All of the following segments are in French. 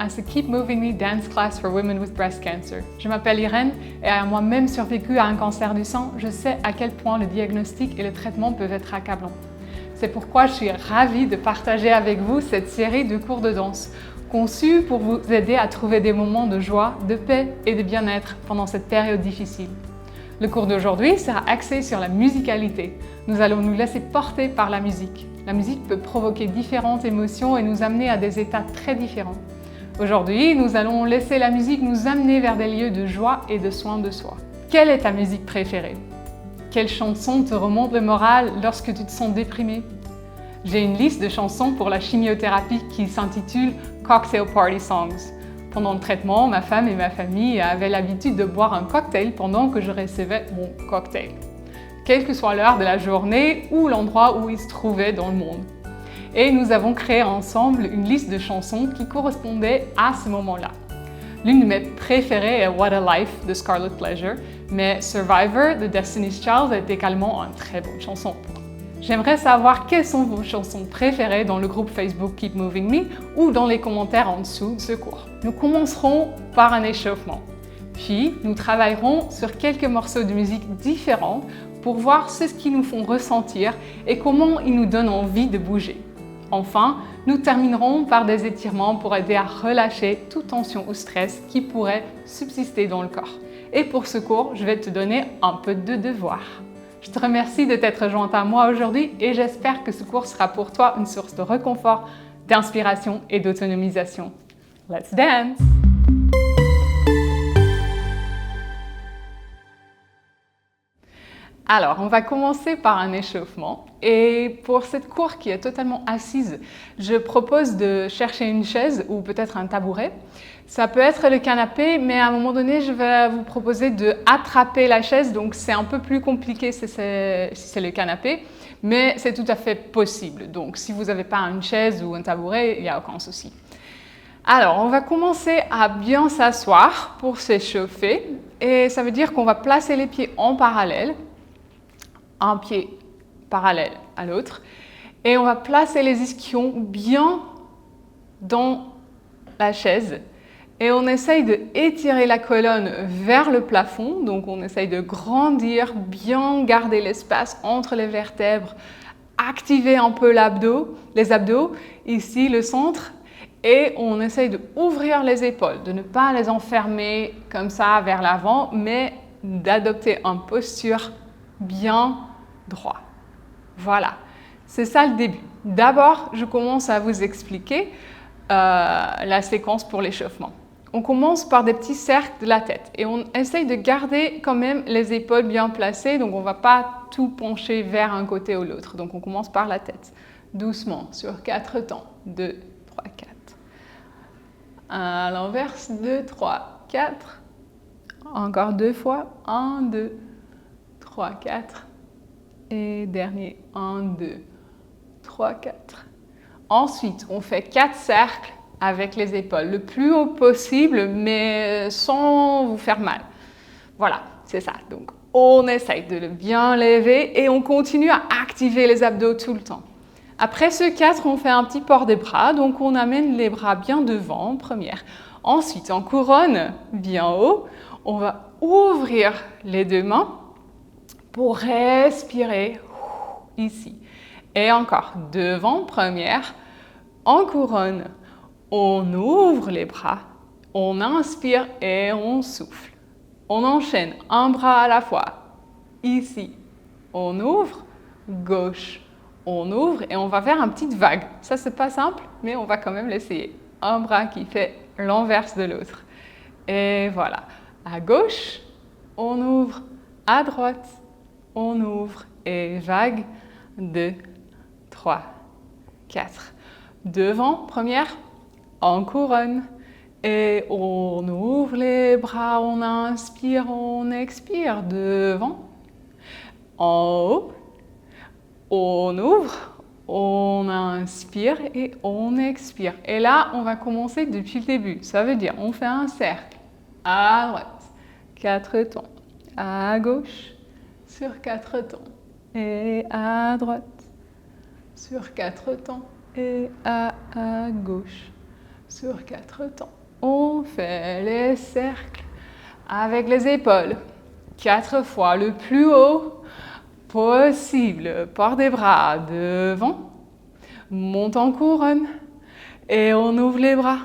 à ce Keep Moving Me Dance Class for Women with Breast Cancer. Je m'appelle Irène et ayant moi-même survécu à un cancer du sein, je sais à quel point le diagnostic et le traitement peuvent être accablants. C'est pourquoi je suis ravie de partager avec vous cette série de cours de danse, conçus pour vous aider à trouver des moments de joie, de paix et de bien-être pendant cette période difficile. Le cours d'aujourd'hui sera axé sur la musicalité. Nous allons nous laisser porter par la musique. La musique peut provoquer différentes émotions et nous amener à des états très différents. Aujourd'hui, nous allons laisser la musique nous amener vers des lieux de joie et de soin de soi. Quelle est ta musique préférée? Quelle chanson te remonte le moral lorsque tu te sens déprimé? J'ai une liste de chansons pour la chimiothérapie qui s'intitule Cocktail Party Songs. Pendant le traitement, ma femme et ma famille avaient l'habitude de boire un cocktail pendant que je recevais mon cocktail, quelle que soit l'heure de la journée ou l'endroit où ils se trouvaient dans le monde. Et nous avons créé ensemble une liste de chansons qui correspondait à ce moment-là. L'une de mes préférées est What a Life de Scarlet Pleasure, mais Survivor de Destiny's Child est également une très bonne chanson. J'aimerais savoir quelles sont vos chansons préférées dans le groupe Facebook Keep Moving Me ou dans les commentaires en dessous de ce cours. Nous commencerons par un échauffement. Puis, nous travaillerons sur quelques morceaux de musique différents pour voir ce qu'ils nous font ressentir et comment ils nous donnent envie de bouger. Enfin, nous terminerons par des étirements pour aider à relâcher toute tension ou stress qui pourrait subsister dans le corps. Et pour ce cours, je vais te donner un peu de devoirs. Je te remercie de t'être jointe à moi aujourd'hui et j'espère que ce cours sera pour toi une source de réconfort, d'inspiration et d'autonomisation. Let's dance! Alors, on va commencer par un échauffement et pour cette cour qui est totalement assise, je propose de chercher une chaise ou peut-être un tabouret. Ça peut être le canapé, mais à un moment donné, je vais vous proposer d'attraper la chaise, donc c'est un peu plus compliqué si c'est le canapé, mais c'est tout à fait possible. Donc, si vous n'avez pas une chaise ou un tabouret, il n'y a aucun souci. Alors, on va commencer à bien s'asseoir pour s'échauffer et ça veut dire qu'on va placer les pieds en parallèle, un pied parallèle à l'autre, et on va placer les ischions bien dans la chaise et on essaye d'étirer la colonne vers le plafond, donc on essaye de grandir, bien garder l'espace entre les vertèbres, activer un peu les abdos, ici le centre, et on essaye d'ouvrir les épaules, de ne pas les enfermer comme ça vers l'avant, mais d'adopter une posture bien droit. Voilà, c'est ça le début. D'abord, je commence à vous expliquer la séquence pour l'échauffement. On commence par des petits cercles de la tête et on essaye de garder quand même les épaules bien placées, donc on ne va pas tout pencher vers un côté ou l'autre. Donc on commence par la tête, doucement, sur 4 temps. 2, 3, 4. À l'inverse, 2, 3, 4. Encore 2 fois, 1, 2, 3, 4. Et dernier, 1, 2, 3, 4. Ensuite, on fait 4 cercles avec les épaules, le plus haut possible, mais sans vous faire mal. Voilà, c'est ça. Donc, on essaye de le bien lever et on continue à activer les abdos tout le temps. Après ce 4, on fait un petit port des bras, donc on amène les bras bien devant, première. Ensuite, en couronne, bien haut, on va ouvrir les 2 mains pour respirer ici. Et encore, devant, première, en couronne, on ouvre les bras, on inspire et on souffle. On enchaîne un bras à la fois. Ici, on ouvre, gauche, on ouvre et on va faire une petite vague. Ça, c'est pas simple, mais on va quand même l'essayer. Un bras qui fait l'inverse de l'autre. Et voilà, à gauche, on ouvre, à droite, on ouvre et vague, 2, 3, 4. Devant, première, en couronne. Et on ouvre les bras, on inspire, on expire. Devant, en haut, on ouvre, on inspire et on expire. Et là, on va commencer depuis le début. Ça veut dire, on fait un cercle à droite, 4 temps, à gauche, sur 4 temps, et à droite, sur 4 temps, et à gauche, sur 4 temps. On fait les cercles avec les épaules. 4 fois le plus haut possible. Porte des bras devant. Monte en couronne. Et on ouvre les bras.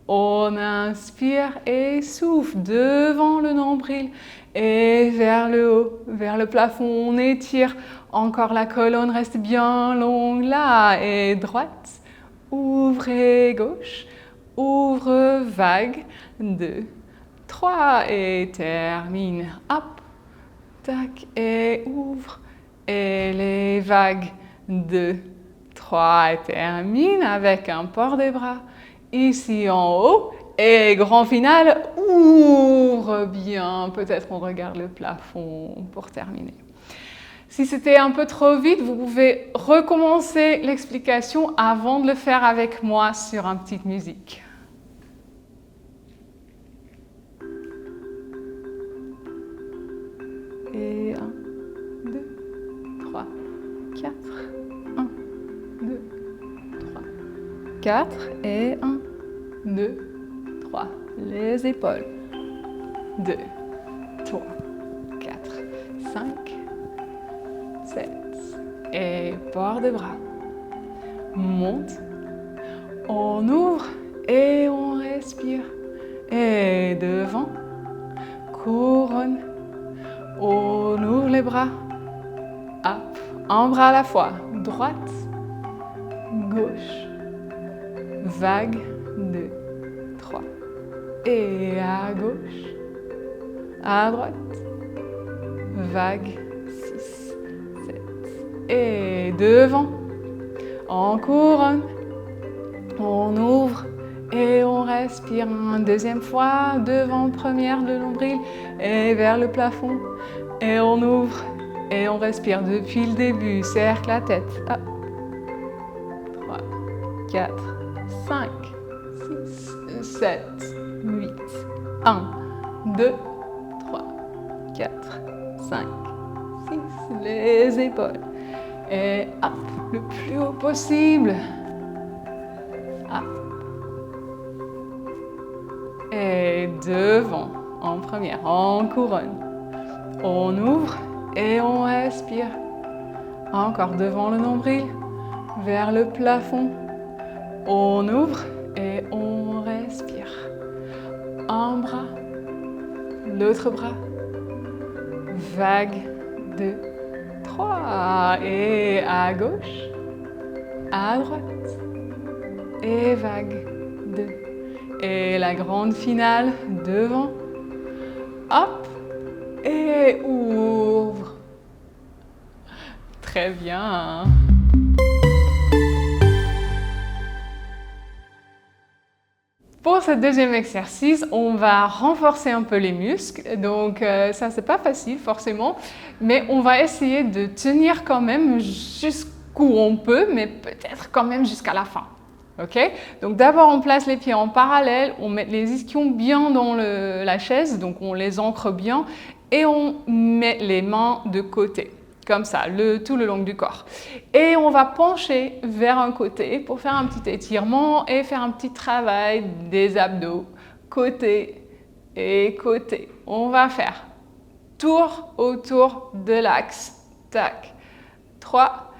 On inspire et souffle devant le nombril et vers le haut, vers le plafond. On étire. Encore la colonne reste bien longue là et droite. Ouvrez gauche. Ouvre vague. 2, 3 et termine. Hop. Tac et ouvre. Et les vagues. 2, 3 et termine avec un port des bras. Ici en haut, et grand final, ouvre bien. Peut-être on regarde le plafond pour terminer. Si c'était un peu trop vite, vous pouvez recommencer l'explication avant de le faire avec moi sur une petite musique. Et 1, 2, 3, 4, 1, 2, 3, 4 et 1, 2, 3, les épaules, 2, 3, 4, 5, 7, et port de bras, monte, on ouvre et on respire, et devant, couronne, on ouvre les bras, hop, un bras à la fois, droite, gauche, vague, 2, 3, et à gauche, à droite, vague, 6, 7, et devant, en couronne, on ouvre et on respire une deuxième fois, devant première le nombril et vers le plafond, et on ouvre et on respire depuis le début, cercle la tête, hop. 3, 4, 5, 6, 7, 8, 1, 2, 3, 4, 5, 6, les épaules. Et hop, le plus haut possible. Hop. Et devant, en première, en couronne. On ouvre et on respire. Encore devant le nombril, vers le plafond. On ouvre et on respire. Un bras, l'autre bras. Vague, 2, 3. Et à gauche, à droite. Et vague, 2. Et la grande finale, devant. Hop. Et ouvre. Très bien. Pour ce deuxième exercice, on va renforcer un peu les muscles. Donc ça, c'est pas facile forcément, mais on va essayer de tenir quand même jusqu'où on peut, mais peut-être quand même jusqu'à la fin. Ok? Donc d'abord, on place les pieds en parallèle, on met les ischions bien dans la chaise, donc on les ancre bien, et on met les mains de côté. Comme ça, tout le long du corps. Et on va pencher vers un côté pour faire un petit étirement et faire un petit travail des abdos. Côté et côté. On va faire tour autour de l'axe. Tac. 3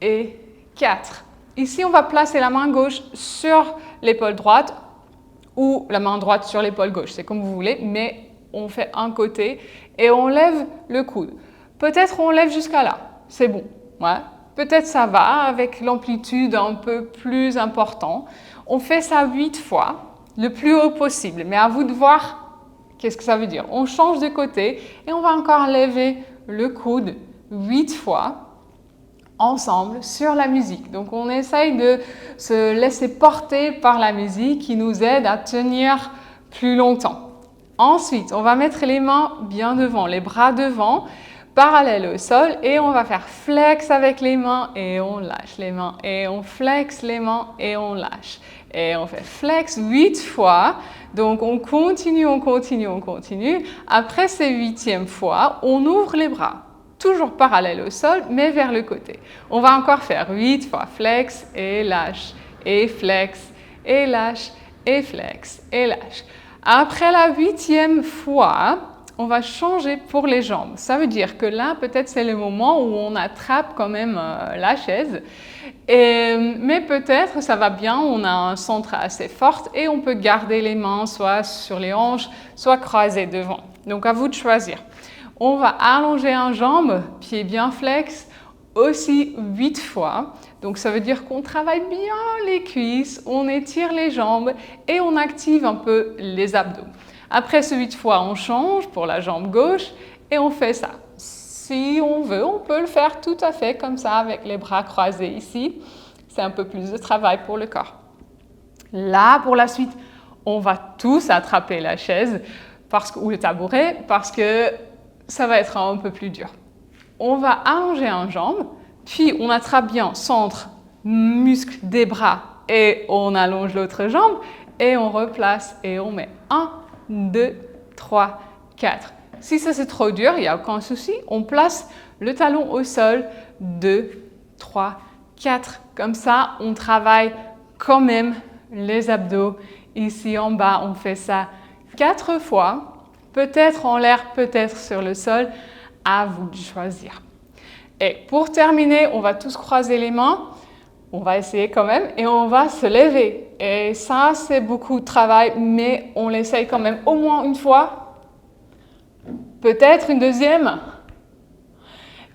et 4. Ici, on va placer la main gauche sur l'épaule droite ou la main droite sur l'épaule gauche. C'est comme vous voulez, mais on fait un côté et on lève le coude. Peut-être on lève jusqu'à là, c'est bon. Ouais. Peut-être ça va avec l'amplitude un peu plus importante. On fait ça 8 fois, le plus haut possible. Mais à vous de voir qu'est-ce que ça veut dire. On change de côté et on va encore lever le coude 8 fois ensemble sur la musique. Donc on essaye de se laisser porter par la musique qui nous aide à tenir plus longtemps. Ensuite, on va mettre les mains bien devant, les bras devant, parallèle au sol et on va faire flex avec les mains et on lâche les mains et on flex les mains et on lâche. Et on fait flex 8 fois. Donc on continue, on continue, on continue. Après ces 8e fois, on ouvre les bras. Toujours parallèle au sol, mais vers le côté. On va encore faire 8 fois flex et lâche, et flex et lâche, et flex, et lâche. Après la 8e fois, on va changer pour les jambes. Ça veut dire que là, peut-être c'est le moment où on attrape quand même la chaise. Mais peut-être ça va bien, on a un centre assez fort et on peut garder les mains soit sur les hanches, soit croisées devant. Donc à vous de choisir. On va allonger une jambe, pied bien flex, aussi 8 fois. Donc ça veut dire qu'on travaille bien les cuisses, on étire les jambes et on active un peu les abdos. Après ce 8 fois, on change pour la jambe gauche et on fait ça. Si on veut, on peut le faire tout à fait comme ça avec les bras croisés ici. C'est un peu plus de travail pour le corps. Là, pour la suite, on va tous attraper la chaise ou le tabouret parce que ça va être un peu plus dur. On va allonger une jambe, puis on attrape bien centre, muscle des bras et on allonge l'autre jambe et on replace et on met 1, 2, 3, 4. Si ça c'est trop dur, il n'y a aucun souci, on place le talon au sol, 2, 3, 4. Comme ça, on travaille quand même les abdos. Ici en bas, on fait ça 4 fois, peut-être en l'air, peut-être sur le sol, à vous de choisir. Et pour terminer, on va tous croiser les mains. On va essayer quand même et on va se lever. Et ça, c'est beaucoup de travail, mais on l'essaye quand même au moins une fois. Peut-être une deuxième.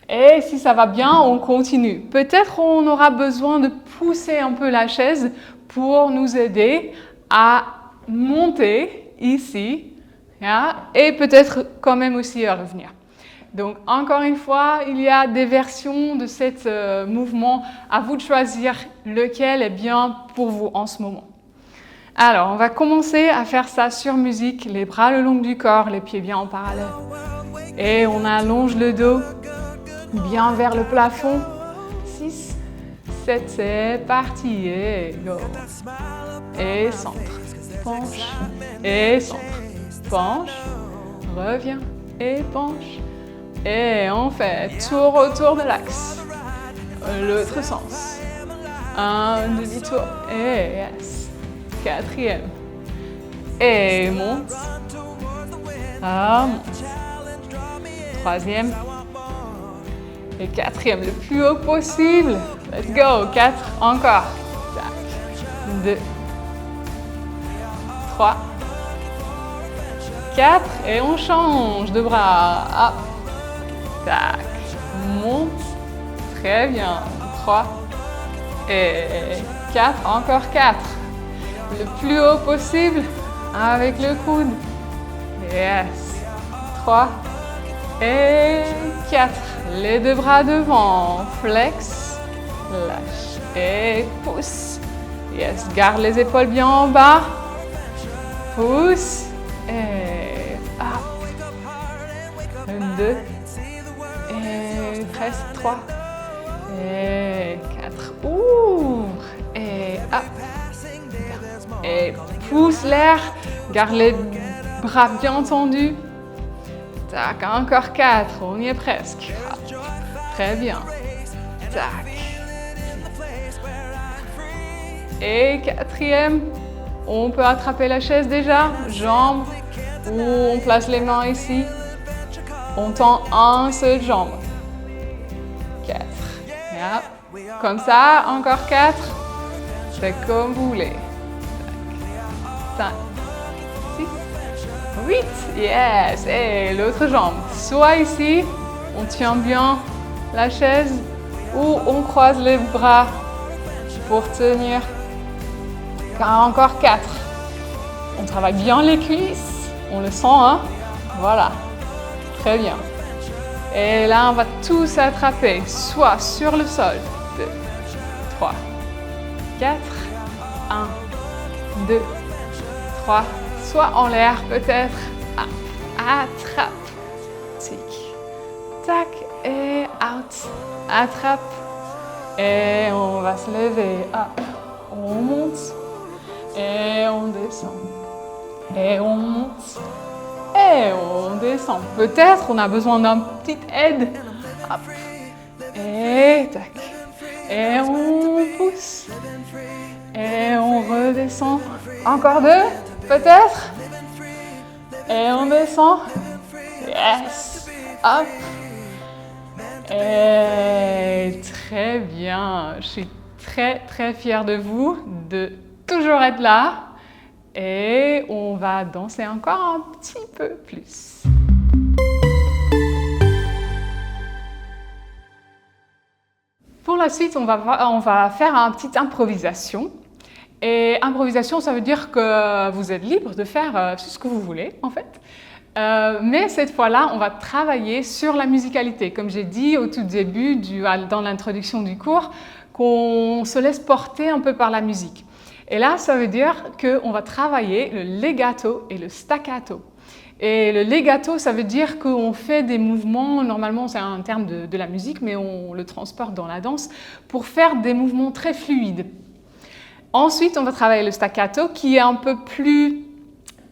Et si ça va bien, on continue. Peut-être on aura besoin de pousser un peu la chaise pour nous aider à monter ici. Et peut-être quand même aussi à revenir. Donc, encore une fois, il y a des versions de ce mouvement. À vous de choisir lequel est bien pour vous en ce moment. Alors, on va commencer à faire ça sur musique, les bras le long du corps, les pieds bien en parallèle. Et on allonge le dos bien vers le plafond. 6, 7, c'est parti. Et go. Et centre. Penche. Et centre. Penche. Reviens. Et penche. Et on fait tour autour de l'axe. L'autre sens. Un demi-tour. Et yes. 4e. Et monte. Monte. 3e. Et 4e, le plus haut possible. Let's go. 4, encore. 2. 3. 4. Et on change de bras. Hop. Tac, monte, très bien, 3 et 4, encore 4, le plus haut possible avec le coude, yes, 3 et 4, les deux bras devant, flex, lâche et pousse, yes, garde les épaules bien en bas, pousse et hop, 2, et presque 3 et 4, ouvre et hop et pousse l'air, garde les bras bien tendus, tac, encore 4, on y est presque, hop. Très bien, tac et 4e, on peut attraper la chaise déjà, jambes, ou on place les mains ici. On tend un seul jambe. 4. Yep. Comme ça, encore 4. C'est comme vous voulez. 5, 6, 8. Yes. Et l'autre jambe. Soit ici, on tient bien la chaise, ou on croise les bras pour tenir. Encore 4. On travaille bien les cuisses. On le sent, hein? Voilà. Très bien. Et là, on va tous attraper, soit sur le sol. 2, 3, 4, 1, 2, 3, soit en l'air peut-être. Attrape. Tic, tac et out. Attrape. Et on va se lever. Hop. On monte. Et on descend. Et on monte. Et on descend. Peut-être on a besoin d'un petit aide. Hop. Et tac. Et on pousse. Et on redescend. Encore 2, peut-être. Et on descend. Yes. Hop. Et très bien. Je suis très fière de vous, de toujours être là. Et on va danser encore un petit peu plus. Pour la suite, on va faire une petite improvisation. Et improvisation, ça veut dire que vous êtes libre de faire tout ce que vous voulez, en fait. Mais cette fois-là, on va travailler sur la musicalité. Comme j'ai dit au tout début, dans l'introduction du cours, qu'on se laisse porter un peu par la musique. Et là, ça veut dire qu'on va travailler le legato et le staccato. Et le legato, ça veut dire qu'on fait des mouvements, normalement c'est un terme de la musique, mais on le transporte dans la danse, pour faire des mouvements très fluides. Ensuite, on va travailler le staccato qui est un peu plus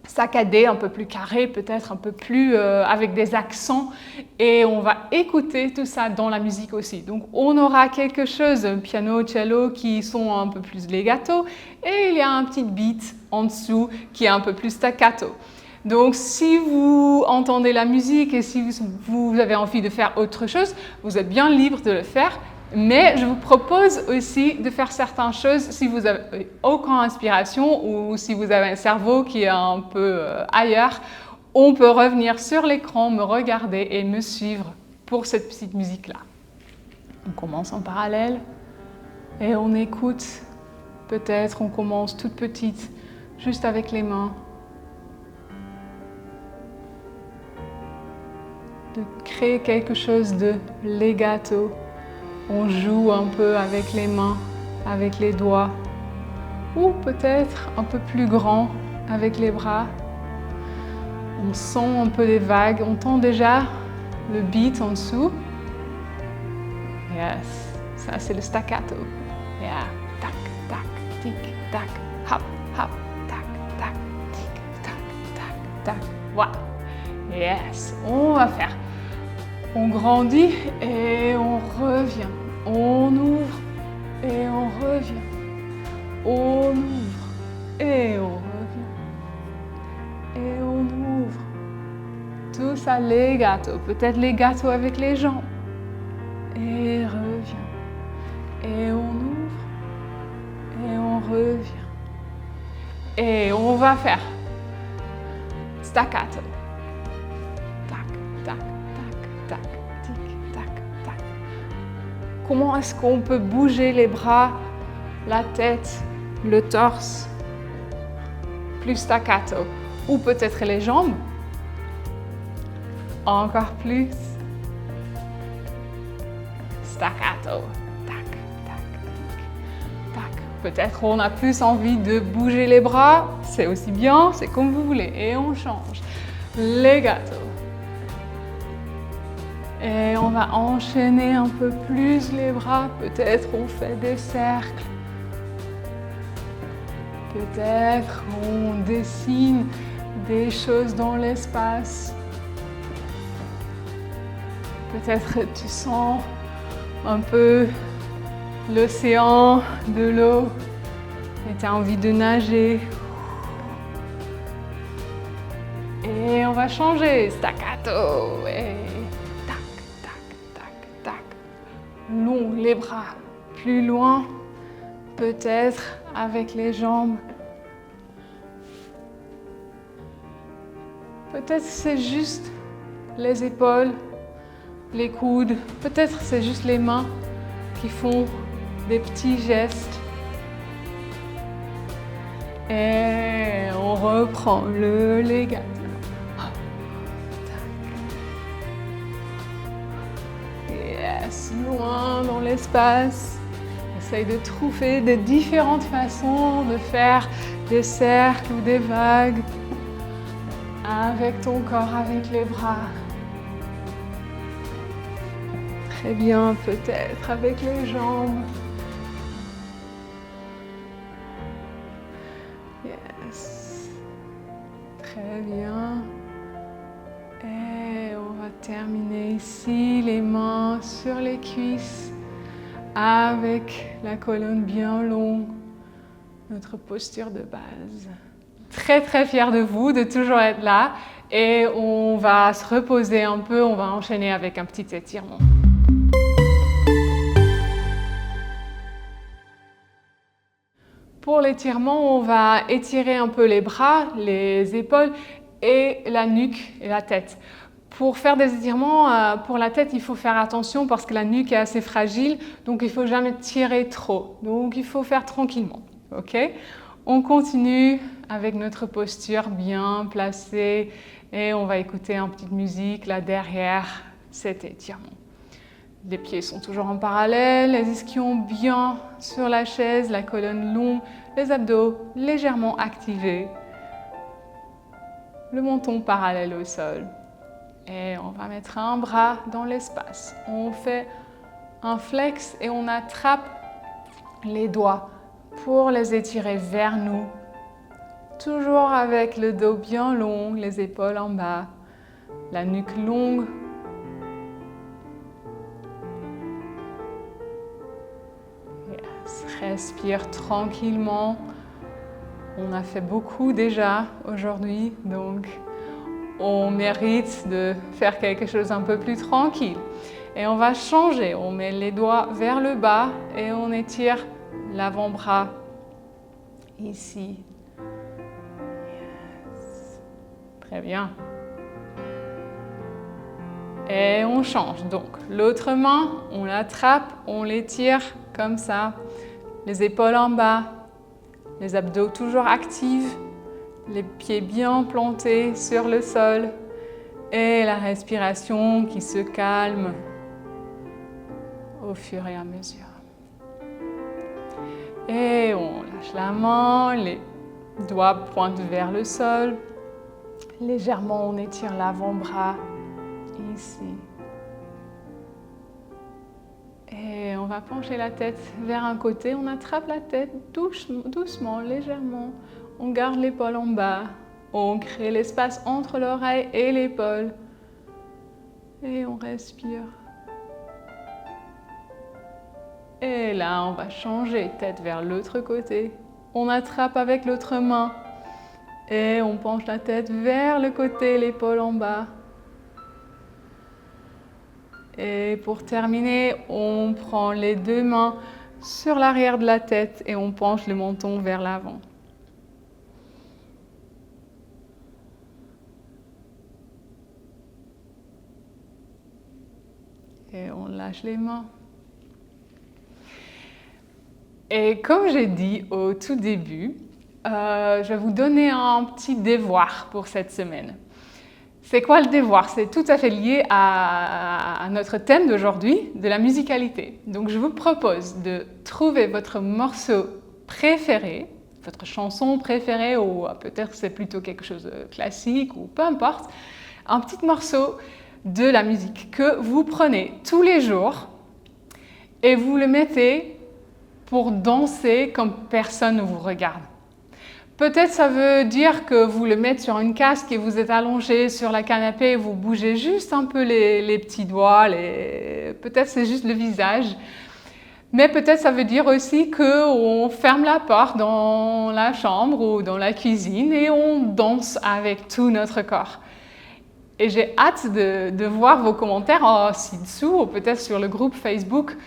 saccadé, un peu plus carré, peut-être un peu plus avec des accents. Et on va écouter tout ça dans la musique aussi. Donc on aura quelque chose, piano, cello, qui sont un peu plus legato. Et il y a un petit beat en dessous qui est un peu plus staccato. Donc si vous entendez la musique et si vous avez envie de faire autre chose, vous êtes bien libre de le faire. Mais je vous propose aussi de faire certaines choses si vous n'avez aucune inspiration ou si vous avez un cerveau qui est un peu ailleurs. On peut revenir sur l'écran, me regarder et me suivre pour cette petite musique-là. On commence en parallèle et on écoute. Peut-être on commence toute petite, juste avec les mains. De créer quelque chose de legato. On joue un peu avec les mains, avec les doigts, ou peut-être un peu plus grand avec les bras. On sent un peu les vagues, on entend déjà le beat en dessous. Yes, ça c'est le staccato. Yeah, tac, tac, tic, tac, hop, hop, tac, tac, tic, tac, tac, tac. Voilà. Yes, on va faire. On grandit et on revient. On ouvre et on revient. On ouvre et on revient. Et on ouvre. Tout ça legato. Peut-être legato avec les jambes. Et revient. Et on ouvre. Et on revient. Et on va faire staccato. Comment est-ce qu'on peut bouger les bras, la tête, le torse, plus staccato, ou peut-être les jambes, encore plus staccato, tac, tac, tac, tac. Peut-être on a plus envie de bouger les bras, c'est aussi bien, c'est comme vous voulez, et on change, legato. Et on va enchaîner un peu plus les bras. Peut-être on fait des cercles. Peut-être on dessine des choses dans l'espace. Peut-être tu sens un peu l'océan, de l'eau et tu as envie de nager. Et on va changer. Staccato. Et long, les bras plus loin, peut-être avec les jambes. Peut-être c'est juste les épaules, les coudes, peut-être c'est juste les mains qui font des petits gestes. Et on reprend le legato. Loin dans l'espace. Essaye de trouver des différentes façons de faire des cercles ou des vagues avec ton corps, avec les bras. Très bien, peut-être avec les jambes. Yes. Très bien. Et on va terminer ici, les mains sur les cuisses, avec la colonne bien longue, notre posture de base. très très fière de vous, de toujours être là. Et on va se reposer un peu, on va enchaîner avec un petit étirement. Pour l'étirement, on va étirer un peu les bras, les épaules et la nuque et la tête. Pour faire des étirements, pour la tête, il faut faire attention parce que la nuque est assez fragile, donc il ne faut jamais tirer trop. Donc il faut faire tranquillement. Ok? On continue avec notre posture bien placée et on va écouter une petite musique là derrière cet étirement. Les pieds sont toujours en parallèle, les ischions bien sur la chaise, la colonne longue, les abdos légèrement activés, le menton parallèle au sol. Et on va mettre un bras dans l'espace. On fait un flex et on attrape les doigts pour les étirer vers nous. Toujours avec le dos bien long, les épaules en bas, la nuque longue. Respire tranquillement. On a fait beaucoup déjà aujourd'hui, donc on mérite de faire quelque chose un peu plus tranquille. Et on va changer. On met les doigts vers le bas et on étire l'avant-bras ici. Yes. Très bien. Et on change. Donc l'autre main, on l'attrape, on l'étire comme ça. Les épaules en bas, les abdos toujours actifs, les pieds bien plantés sur le sol et la respiration qui se calme au fur et à mesure. Et on lâche la main, les doigts pointent vers le sol. Légèrement, on étire l'avant-bras ici. Et on va pencher la tête vers un côté, on attrape la tête doucement, légèrement. On garde l'épaule en bas, on crée l'espace entre l'oreille et l'épaule. Et on respire. Et là, on va changer, tête vers l'autre côté. On attrape avec l'autre main et on penche la tête vers le côté, l'épaule en bas. Et pour terminer, on prend les deux mains sur l'arrière de la tête et on penche le menton vers l'avant. Et on lâche les mains. Et comme j'ai dit au tout début, je vais vous donner un petit devoir pour cette semaine. C'est quoi le devoir? C'est tout à fait lié à notre thème d'aujourd'hui, de la musicalité. Donc je vous propose de trouver votre morceau préféré, votre chanson préférée, ou peut-être c'est plutôt quelque chose de classique, ou peu importe, un petit morceau de la musique que vous prenez tous les jours et vous le mettez pour danser comme personne ne vous regarde. Peut-être ça veut dire que vous le mettez sur une casque et vous êtes allongé sur la canapé et vous bougez juste un peu les petits doigts, peut-être c'est juste le visage. Mais peut-être ça veut dire aussi qu'on ferme la porte dans la chambre ou dans la cuisine et on danse avec tout notre corps. Et j'ai hâte de voir vos commentaires ci-dessous ou peut-être sur le groupe Facebook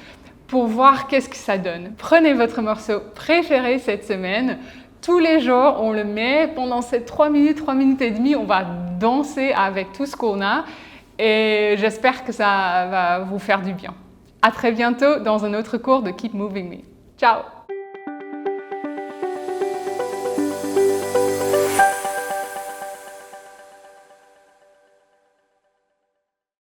pour voir qu'est-ce que ça donne. Prenez votre morceau préféré cette semaine. Tous les jours, on le met pendant ces 3 minutes et demie, on va danser avec tout ce qu'on a et j'espère que ça va vous faire du bien. À très bientôt dans un autre cours de Keep Moving Me. Ciao!